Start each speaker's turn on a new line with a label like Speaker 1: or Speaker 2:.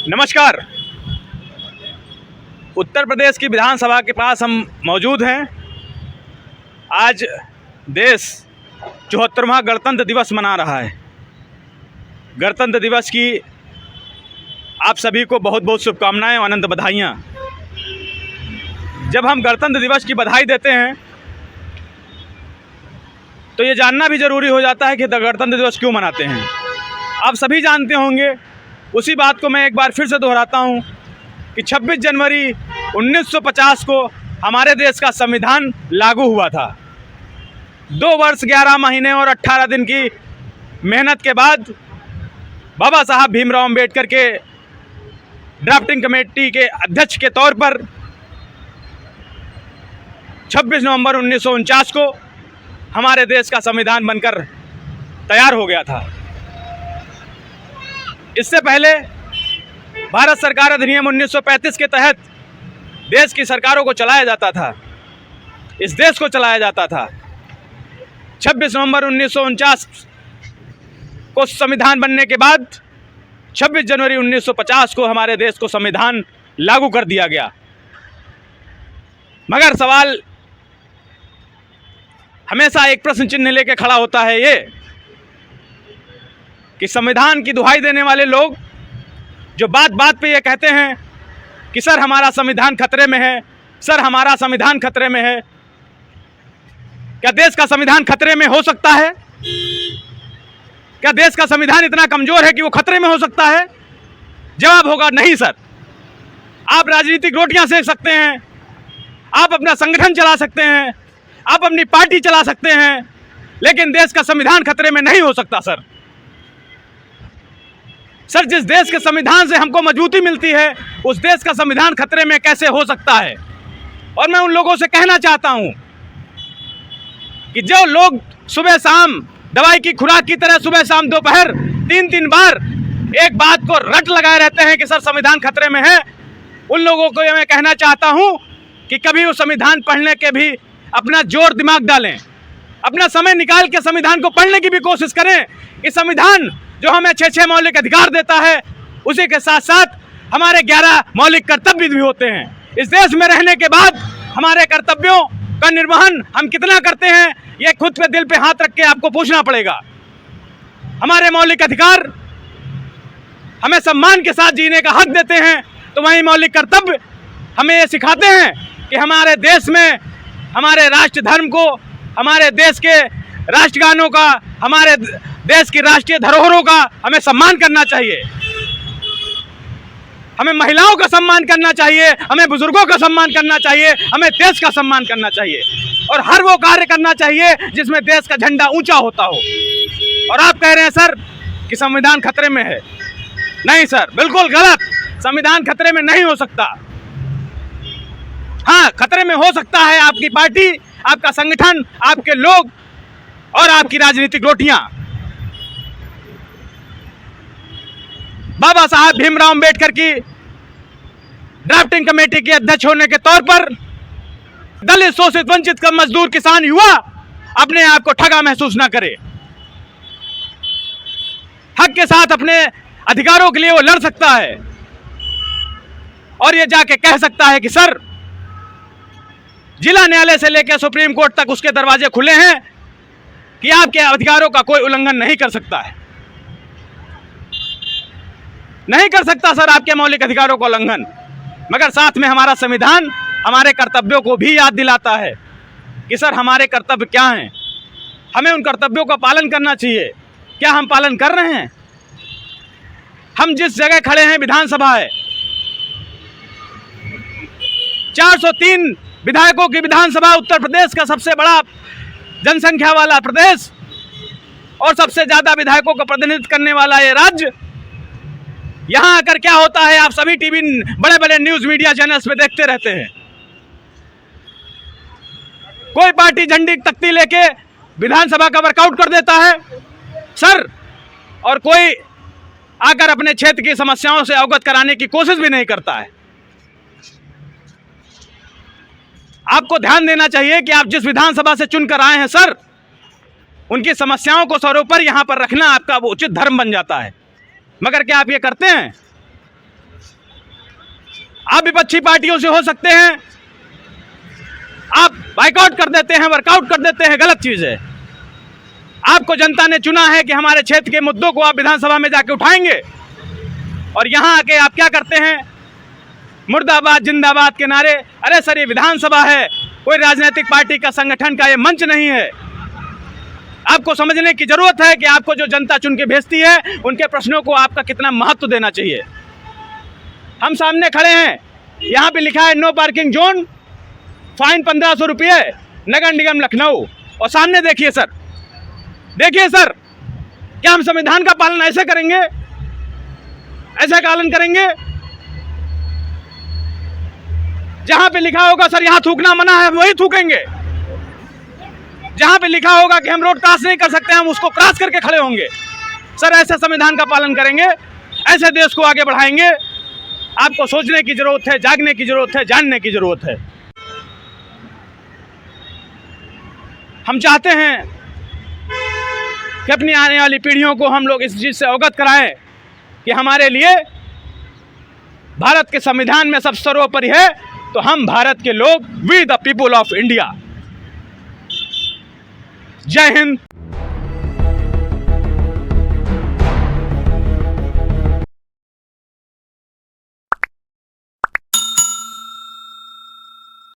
Speaker 1: नमस्कार। उत्तर प्रदेश की विधानसभा के पास हम मौजूद हैं। आज देश 74वां गणतंत्र दिवस मना रहा है। गणतंत्र दिवस की आप सभी को बहुत बहुत शुभकामनाएं और अनंत बधाइयाँ। जब हम गणतंत्र दिवस की बधाई देते हैं तो ये जानना भी ज़रूरी हो जाता है कि गणतंत्र दिवस क्यों मनाते हैं। आप सभी जानते होंगे, उसी बात को मैं एक बार फिर से दोहराता हूँ कि 26 जनवरी 1950 को हमारे देश का संविधान लागू हुआ था। 2 वर्ष 11 महीने और 18 दिन की मेहनत के बाद बाबा साहब भीमराव अंबेडकर के ड्राफ्टिंग कमेटी के अध्यक्ष के तौर पर 26 नवंबर 1949 को हमारे देश का संविधान बनकर तैयार हो गया था। इससे पहले भारत सरकार अधिनियम 1935 के तहत देश की सरकारों को चलाया जाता था, इस देश को चलाया जाता था। 26 नवंबर 1949 को संविधान बनने के बाद 26 जनवरी 1950 को हमारे देश को संविधान लागू कर दिया गया। मगर सवाल हमेशा एक प्रश्न चिन्ह लेके खड़ा होता है ये कि संविधान की दुहाई देने वाले लोग जो बात बात पे ये कहते हैं कि सर हमारा संविधान खतरे में है, सर हमारा संविधान खतरे में है। क्या देश का संविधान खतरे में हो सकता है? क्या देश का संविधान इतना कमजोर है कि वो खतरे में हो सकता है? जवाब होगा नहीं सर। आप राजनीतिक रोटियां सेक सकते हैं, आप अपना संगठन चला सकते हैं, आप अपनी पार्टी चला सकते हैं, लेकिन देश का संविधान खतरे में नहीं हो सकता सर। सर, जिस देश के संविधान से हमको मजबूती मिलती है उस देश का संविधान खतरे में कैसे हो सकता है? और मैं उन लोगों से कहना चाहता हूं कि जो लोग सुबह शाम दवाई की खुराक की तरह सुबह शाम दोपहर 3-3 बार एक बात को रट लगाए रहते हैं कि सर संविधान खतरे में है, उन लोगों को मैं कहना चाहता हूं कि कभी वो संविधान पढ़ने के भी अपना जोर दिमाग डालें, अपना समय निकाल के संविधान को पढ़ने की भी कोशिश करें कि संविधान जो हमें 6 मौलिक अधिकार देता है उसी के साथ साथ हमारे 11 मौलिक कर्तव्य भी होते हैं। इस देश में रहने के बाद हमारे कर्तव्यों का निर्वहन हम कितना करते हैं ये खुद पे दिल पे हाथ रख के आपको पूछना पड़ेगा। हमारे मौलिक अधिकार हमें सम्मान के साथ जीने का हक देते हैं, तो वहीं मौलिक कर्तव्य हमें ये सिखाते हैं कि हमारे देश में हमारे राष्ट्र धर्म को, हमारे देश के राष्ट्रगानों का, हमारे देश की राष्ट्रीय धरोहरों का हमें सम्मान करना चाहिए। हमें महिलाओं का सम्मान करना चाहिए, हमें बुजुर्गों का सम्मान करना चाहिए, हमें देश का सम्मान करना चाहिए और हर वो कार्य करना चाहिए जिसमें देश का झंडा ऊंचा होता हो। और आप कह रहे हैं सर कि संविधान खतरे में है। नहीं सर, बिल्कुल गलत। संविधान खतरे में नहीं हो सकता। हाँ, खतरे में हो सकता है आपकी पार्टी, आपका संगठन, आपके लोग और आपकी राजनीतिक रोटियां। बाबा साहब भीमराव अंबेडकर की ड्राफ्टिंग कमेटी के अध्यक्ष होने के तौर पर दलित, शोषित, वंचित का मजदूर, किसान, युवा अपने आप को ठगा महसूस ना करे। हक के साथ अपने अधिकारों के लिए वो लड़ सकता है और ये जाके कह सकता है कि सर जिला न्यायालय से लेकर सुप्रीम कोर्ट तक उसके दरवाजे खुले हैं कि आपके अधिकारों का कोई उल्लंघन नहीं कर सकता है। नहीं कर सकता सर आपके मौलिक अधिकारों का उल्लंघन। मगर साथ में हमारा संविधान हमारे कर्तव्यों को भी याद दिलाता है कि सर हमारे कर्तव्य क्या हैं, हमें उन कर्तव्यों का पालन करना चाहिए। क्या हम पालन कर रहे हैं? हम जिस जगह खड़े हैं विधानसभा है, 403 विधायकों की विधानसभा, उत्तर प्रदेश का सबसे बड़ा जनसंख्या वाला प्रदेश और सबसे ज्यादा विधायकों का प्रतिनिधित्व करने वाला ये राज्य। यहां आकर क्या होता है आप सभी टीवी, बड़े बड़े न्यूज मीडिया चैनल्स में देखते रहते हैं। कोई पार्टी झंडी तख्ती लेके विधानसभा का वर्कआउट कर देता है सर, और कोई आकर अपने क्षेत्र की समस्याओं से अवगत कराने की कोशिश भी नहीं करता है। आपको ध्यान देना चाहिए कि आप जिस विधानसभा से चुनकर आए हैं सर, उनकी समस्याओं को सर्वोपरि यहां पर रखना आपका वो उचित धर्म बन जाता है। मगर क्या आप ये करते हैं? आप विपक्षी पार्टियों से हो सकते हैं, आप बाइकआउट कर देते हैं, वर्कआउट कर देते हैं, गलत चीज है। आपको जनता ने चुना है कि हमारे क्षेत्र के मुद्दों को आप विधानसभा में जाके उठाएंगे, और यहां आके आप क्या करते हैं, मुर्दाबाद जिंदाबाद के नारे। अरे सर, ये विधानसभा है, कोई राजनीतिक पार्टी का संगठन का ये मंच नहीं है। आपको समझने की जरूरत है कि आपको जो जनता चुन के भेजती है, उनके प्रश्नों को आपका कितना महत्व देना चाहिए। हम सामने खड़े हैं, यहाँ पे लिखा है नो पार्किंग जोन, फाइन 1500 रुपये, नगर निगम लखनऊ। और सामने देखिए सर, देखिए सर, क्या हम संविधान का पालन ऐसे करेंगे? ऐसा पालन करेंगे? जहां पे लिखा होगा सर यहां थूकना मना है, वही थूकेंगे। जहां पे लिखा होगा कि हम रोड क्रॉस नहीं कर सकते, हम उसको क्रॉस करके खड़े होंगे। सर, ऐसे संविधान का पालन करेंगे, ऐसे देश को आगे बढ़ाएंगे? आपको सोचने की जरूरत है, जागने की जरूरत है, जानने की जरूरत है। हम चाहते हैं कि अपनी आने वाली पीढ़ियों को हम लोग इस चीज से अवगत कराएं कि हमारे लिए भारत के संविधान में सब सर्वोपरि है, तो हम भारत के लोग, we the people of India. जय हिंद।